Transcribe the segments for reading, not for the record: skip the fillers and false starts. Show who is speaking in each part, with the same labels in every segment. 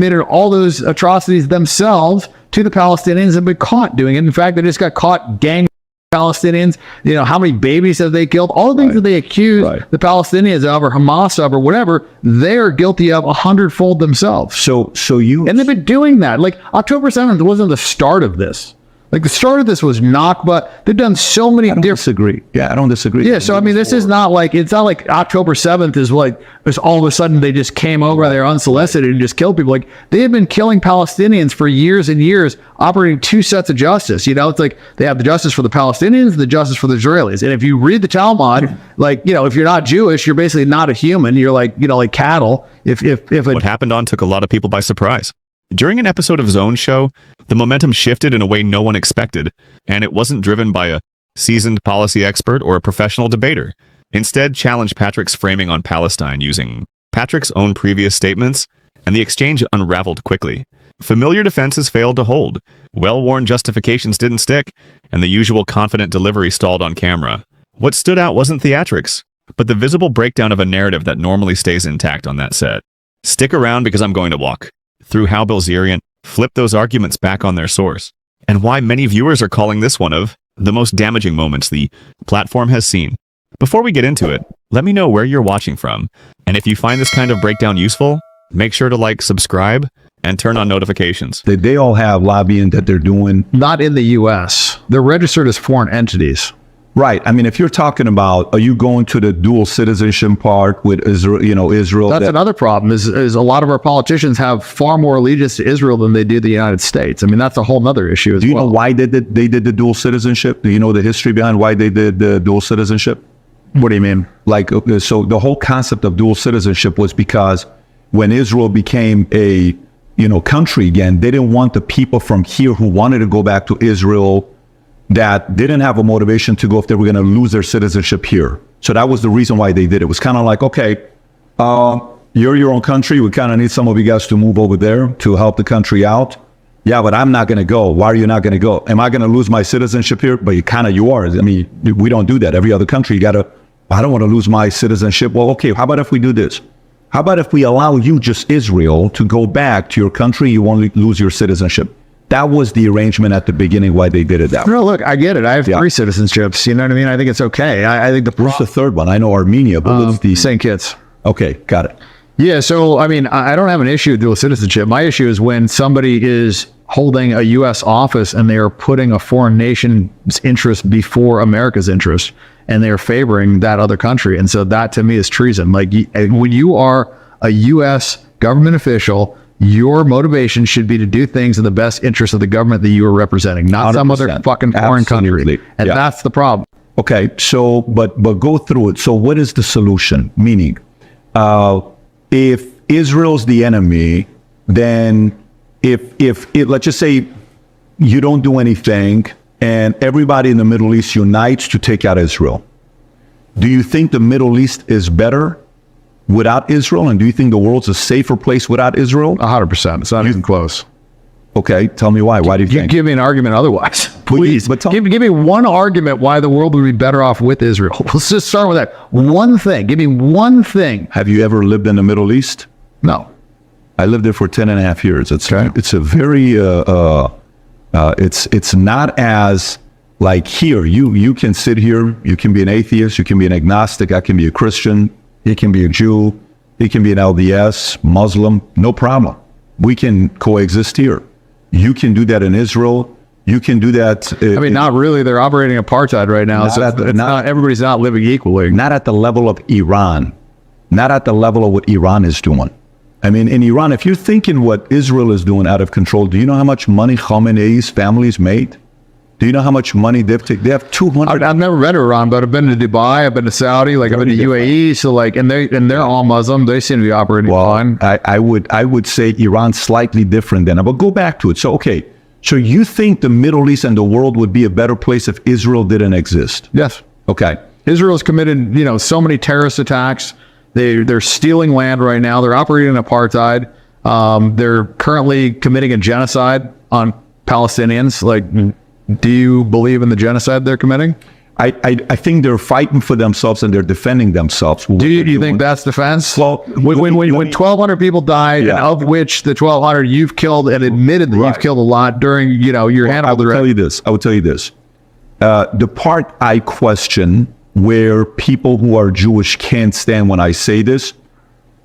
Speaker 1: committed all those atrocities themselves to the Palestinians and been caught doing it. In fact, they just got caught gang Palestinians. You know, how many babies have they killed? All the things that they accuse the Palestinians of, or Hamas of, or whatever, they're guilty of 100-fold themselves. And they've been doing that. Like, October 7th wasn't the start of this. Like, the start of this was Nakba. They've done so many different...
Speaker 2: disagree. Yeah, I don't disagree.
Speaker 1: Yeah, so I mean, this is not like, it's not like October 7th is like, it's all of a sudden they just came over there unsolicited and just killed people. Like, they have been killing Palestinians for years and years, operating two sets of justice. You know, it's like they have the justice for the Palestinians and the justice for the Israelis. And if you read the Talmud, like, you know, if you're not Jewish, you're basically not a human. You're like, you know, like cattle.
Speaker 3: What happened on took a lot of people by surprise. During an episode of Zone's show, the momentum shifted in a way no one expected, and it wasn't driven by a seasoned policy expert or a professional debater. Instead, challenged Patrick's framing on Palestine using Patrick's own previous statements, and the exchange unraveled quickly. Familiar defenses failed to hold, well-worn justifications didn't stick, and the usual confident delivery stalled on camera. What stood out wasn't theatrics, but the visible breakdown of a narrative that normally stays intact on that set. Stick around because I'm going to walk through how Bilzerian flipped those arguments back on their source, and why many viewers are calling this one of the most damaging moments the platform has seen. Before we get into it, let me know where you're watching from, and if you find this kind of breakdown useful, make sure to like, subscribe, and turn on notifications.
Speaker 2: They all have lobbying that they're doing.
Speaker 1: Not in the U.S. They're registered as foreign entities.
Speaker 2: Right. I mean, if you're talking about, are you going to the dual citizenship part with Israel, you know, Israel?
Speaker 1: That's another problem is a lot of our politicians have far more allegiance to Israel than they do the United States. I mean, that's a whole nother issue as well.
Speaker 2: Do you know why they did the dual citizenship? Do you know the history behind why they did the dual citizenship?
Speaker 1: What do you mean?
Speaker 2: Like, so the whole concept of dual citizenship was because when Israel became a, you know, country again, they didn't want the people from here who wanted to go back to Israel that didn't have a motivation to go if they were going to lose their citizenship here. So that was the reason why they did it. It was kind of like, okay, you're your own country. We kind of need some of you guys to move over there to help the country out. Yeah, but I'm not going to go. Why are you not going to go? Am I going to lose my citizenship here? But you are. I mean, we don't do that. Every other country, you got to, I don't want to lose my citizenship. Well, okay, how about if we do this? How about if we allow you, just Israel, to go back to your country, you won't lose your citizenship? That was the arrangement at the beginning why they did it that way.
Speaker 1: No, look, I get it. I have 3 citizenships. You know what I mean? I think it's okay. I think
Speaker 2: what's the third one? I know Armenia, but what's the
Speaker 1: St. Kitts?
Speaker 2: Okay, got it.
Speaker 1: Yeah, so I mean, I don't have an issue with dual citizenship. My issue is when somebody is holding a U.S. office and they are putting a foreign nation's interest before America's interest, and they are favoring that other country. And so that to me is treason. Like, when you are a U.S. government official, your motivation should be to do things in the best interest of the government that you are representing, not 100%. Some other fucking foreign country. And that's the problem.
Speaker 2: Okay, so, but go through it. So what is the solution? Meaning, if Israel's the enemy, then if let's just say you don't do anything and everybody in the Middle East unites to take out Israel, do you think the Middle East is better without Israel? And do you think the world's a safer place without Israel?
Speaker 1: 100%. It's not even close.
Speaker 2: Okay, tell me why. Why do you think?
Speaker 1: Give me an argument otherwise, please. But give me one argument why the world would be better off with Israel. Let's just start with that. One thing. Give me one thing.
Speaker 2: Have you ever lived in the Middle East?
Speaker 1: No.
Speaker 2: I lived there for 10.5 years. It's a very, it's not as like here. You can sit here, you can be an atheist, you can be an agnostic, I can be a Christian, he can be a Jew, he can be an LDS, Muslim, no problem. We can coexist here. You can do that in Israel. You can do that.
Speaker 1: I mean, not really. They're operating apartheid right now. So everybody's not living equally.
Speaker 2: Not at the level of Iran. Not at the level of what Iran is doing. I mean, in Iran, if you're thinking what Israel is doing out of control, do you know how much money Khamenei's family's made? Do you know how much money they've taken? They have 200.
Speaker 1: I've never been to Iran, but I've been to Dubai, I've been to Saudi, like I've been to UAE. So like, and they're all Muslim. They seem to be operating fine.
Speaker 2: I would say Iran's slightly different than, but go back to it. So, okay. So you think the Middle East and the world would be a better place if Israel didn't exist?
Speaker 1: Yes.
Speaker 2: Okay.
Speaker 1: Israel's committed, so many terrorist attacks. They're stealing land right now. They're operating in apartheid. They're currently committing a genocide on Palestinians. Like, do you believe in the genocide they're committing?
Speaker 2: I think they're fighting for themselves and they're defending themselves.
Speaker 1: Do you think that's defense?
Speaker 2: Well,
Speaker 1: when 1,200 people died, and of which the 1,200 you've killed and admitted that you've killed a lot during, your Hannibal.
Speaker 2: I will tell you this. The part I question, where people who are Jewish can't stand when I say this,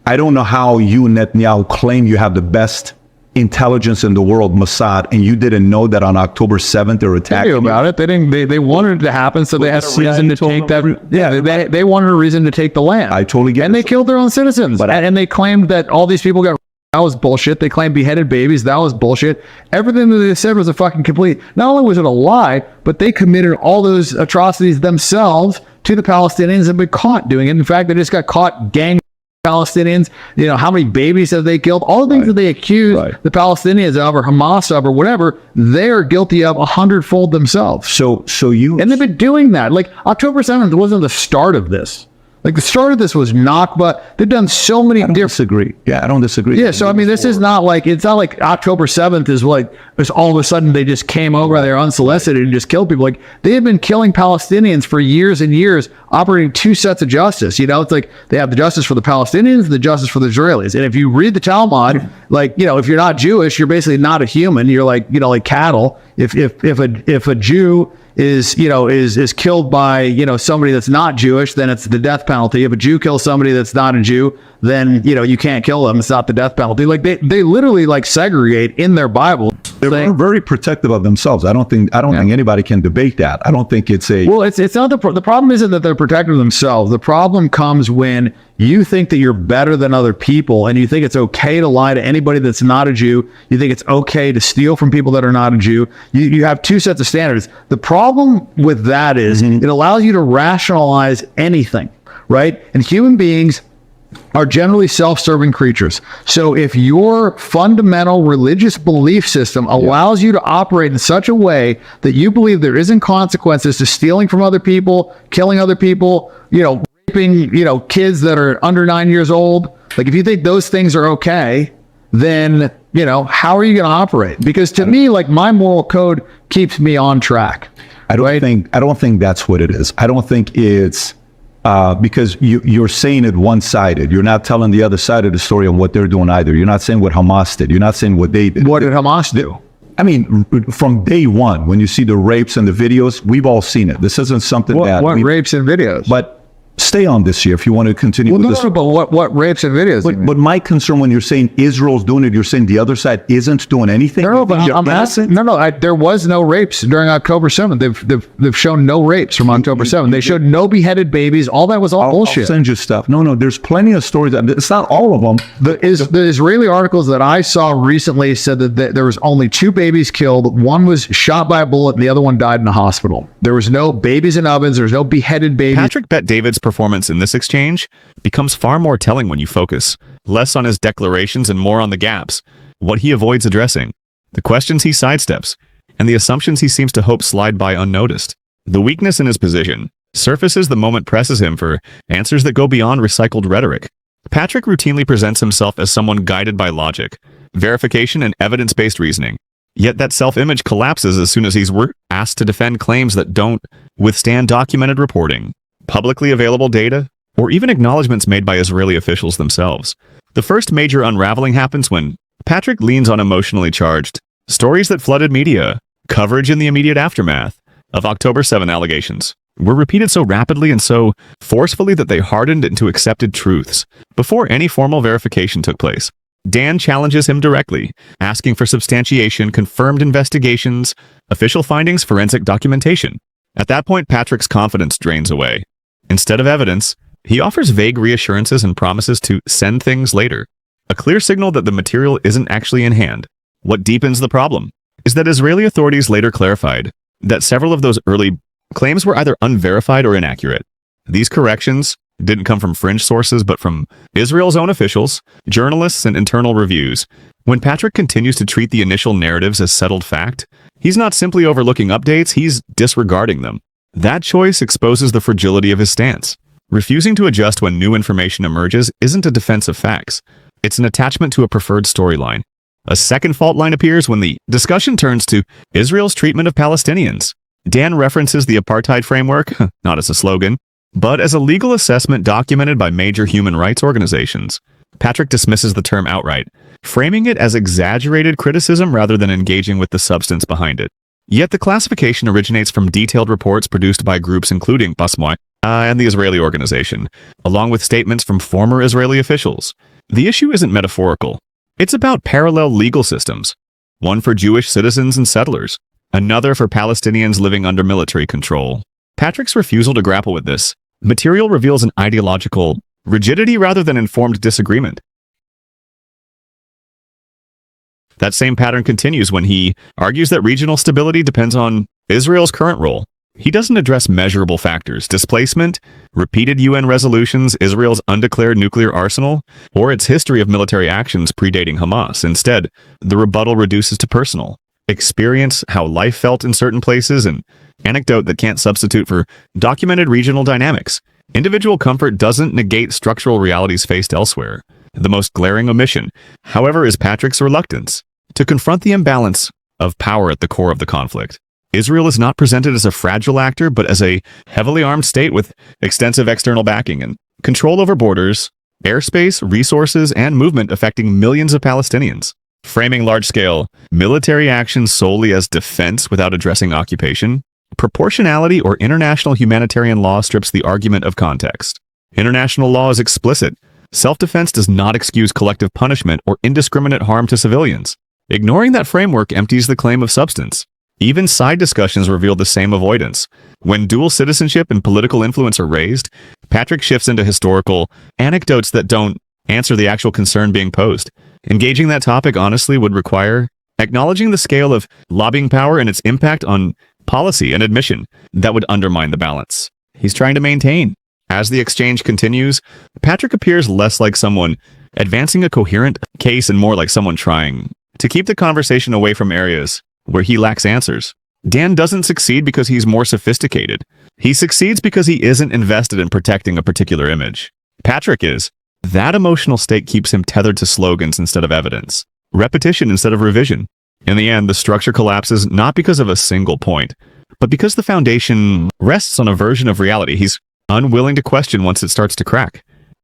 Speaker 2: I don't know how you, Netanyahu, claim you have the best intelligence in the world, Mossad, and you didn't know that on October 7th they're attacking
Speaker 1: They knew about it. They didn't. They wanted it to happen, so they had a reason to take that. Yeah, they wanted a reason to take the land.
Speaker 2: I totally get it.
Speaker 1: And they killed their own citizens. And they claimed that all these people got. That was bullshit. They claimed beheaded babies. That was bullshit. Everything that they said was a fucking complete. Not only was it a lie, but they committed all those atrocities themselves to the Palestinians and been caught doing it. In fact, they just got caught gang Palestinians. How many babies have they killed? All the things that they accuse the Palestinians of, or Hamas of, or whatever, they're guilty of 100-fold themselves.
Speaker 2: So
Speaker 1: And they've been doing that. Like, October 7th wasn't the start of this. Like, the start of this was Nakba. They've done so many different.
Speaker 2: Disagree. Yeah, I don't disagree.
Speaker 1: Yeah, so I mean, this is not like, it's not like October 7th is like, it's all of a sudden they just came over there unsolicited and just killed people. Like, they have been killing Palestinians for years and years, operating two sets of justice. It's like they have the justice for the Palestinians and the justice for the Israelis. And if you read the Talmud, like, if you're not Jewish, you're basically not a human. You're like, like cattle. If a Jew is killed by somebody that's not Jewish, then it's the death penalty. If a Jew kills somebody that's not a Jew, then you can't kill them. It's not the death penalty. Like, they literally like segregate in their Bible.
Speaker 2: They're very protective of themselves. I don't think anybody can debate that. I don't think it's a.
Speaker 1: Well, it's not the problem. Isn't that they're protective of themselves? The problem comes when you think that you're better than other people, and you think it's okay to lie to anybody that's not a Jew. You think it's okay to steal from people that are not a Jew. You have two sets of standards. The problem with that is it allows you to rationalize anything, right? And human beings are generally self-serving creatures. So if your fundamental religious belief system allows you to operate in such a way that you believe there isn't consequences to stealing from other people, killing other people, raping, kids that are under 9 years old, like, if you think those things are okay, then, how are you going to operate? Because to me, like, my moral code keeps me on track.
Speaker 2: I don't think that's what it is. I don't think it's because you're saying it one-sided. You're not telling the other side of the story on what they're doing either. You're not saying what Hamas did. You're not saying what they did.
Speaker 1: What did Hamas do?
Speaker 2: I mean, from day one, when you see the rapes and the videos, we've all seen it. This isn't something
Speaker 1: what rapes and videos?
Speaker 2: But stay on this here if you want to continue with this.
Speaker 1: But what rapes and videos?
Speaker 2: But my concern when you're saying Israel's doing it, you're saying the other side isn't doing anything?
Speaker 1: No, but I'm asking. There was no rapes during October 7th. They've shown no rapes from October 7th. They showed no beheaded babies. All that was all bullshit.
Speaker 2: I'll send you stuff. No, there's plenty of stories. It's not all of them.
Speaker 1: The Israeli articles that I saw recently said that there was only 2 babies killed. One was shot by a bullet and the other one died in a hospital. There was no babies in ovens. There was no beheaded babies.
Speaker 3: Patrick Bet David's performance in this exchange becomes far more telling when you focus less on his declarations and more on the gaps, what he avoids addressing, the questions he sidesteps, and the assumptions he seems to hope slide by unnoticed. The weakness in his position surfaces the moment presses him for answers that go beyond recycled rhetoric. Patrick routinely presents himself as someone guided by logic, verification, and evidence-based reasoning. Yet that self-image collapses as soon as he's asked to defend claims that don't withstand documented reporting, publicly available data, or even acknowledgments made by Israeli officials themselves. The first major unraveling happens when Patrick leans on emotionally charged stories that flooded media. Coverage in the immediate aftermath of October 7 allegations were repeated so rapidly and so forcefully that they hardened into accepted truths before any formal verification took place. Dan challenges him directly, asking for substantiation, confirmed investigations, official findings, forensic documentation. At that point, Patrick's confidence drains away. Instead of evidence, he offers vague reassurances and promises to send things later, a clear signal that the material isn't actually in hand. What deepens the problem is that Israeli authorities later clarified that several of those early claims were either unverified or inaccurate. These corrections didn't come from fringe sources, but from Israel's own officials, journalists, and internal reviews. When Patrick continues to treat the initial narratives as settled fact, he's not simply overlooking updates, he's disregarding them. That choice exposes the fragility of his stance. Refusing to adjust when new information emerges isn't a defense of facts. It's an attachment to a preferred storyline. A second fault line appears when the discussion turns to Israel's treatment of Palestinians. Dan references the apartheid framework, not as a slogan, but as a legal assessment documented by major human rights organizations. Patrick dismisses the term outright, framing it as exaggerated criticism rather than engaging with the substance behind it. Yet the classification originates from detailed reports produced by groups including Basmoy and the Israeli organization, along with statements from former Israeli officials. The issue isn't metaphorical. It's about parallel legal systems, one for Jewish citizens and settlers, another for Palestinians living under military control. Patrick's refusal to grapple with this material reveals an ideological rigidity rather than informed disagreement. That same pattern continues when he argues that regional stability depends on Israel's current role. He doesn't address measurable factors: displacement, repeated UN resolutions, Israel's undeclared nuclear arsenal, or its history of military actions predating Hamas. Instead, the rebuttal reduces to personal experience, how life felt in certain places, and anecdote that can't substitute for documented regional dynamics. Individual comfort doesn't negate structural realities faced elsewhere. The most glaring omission, however, is Patrick's reluctance to confront the imbalance of power at the core of the conflict. Israel is not presented as a fragile actor, but as a heavily armed state with extensive external backing and control over borders, airspace, resources, and movement affecting millions of Palestinians. Framing large-scale military action solely as defense without addressing occupation, proportionality or international humanitarian law strips the argument of context. International law is explicit. Self-defense does not excuse collective punishment or indiscriminate harm to civilians. Ignoring that framework empties the claim of substance. Even side discussions reveal the same avoidance. When dual citizenship and political influence are raised, Patrick shifts into historical anecdotes that don't answer the actual concern being posed. Engaging that topic honestly would require acknowledging the scale of lobbying power and its impact on policy and admission that would undermine the balance he's trying to maintain. As the exchange continues, Patrick appears less like someone advancing a coherent case and more like someone trying to keep the conversation away from areas where he lacks answers. Dan doesn't succeed because he's more sophisticated. He succeeds because he isn't invested in protecting a particular image. Patrick is. That emotional state keeps him tethered to slogans instead of evidence, repetition instead of revision. In the end, the structure collapses not because of a single point, but because the foundation rests on a version of reality he's unwilling to question once it starts to crack.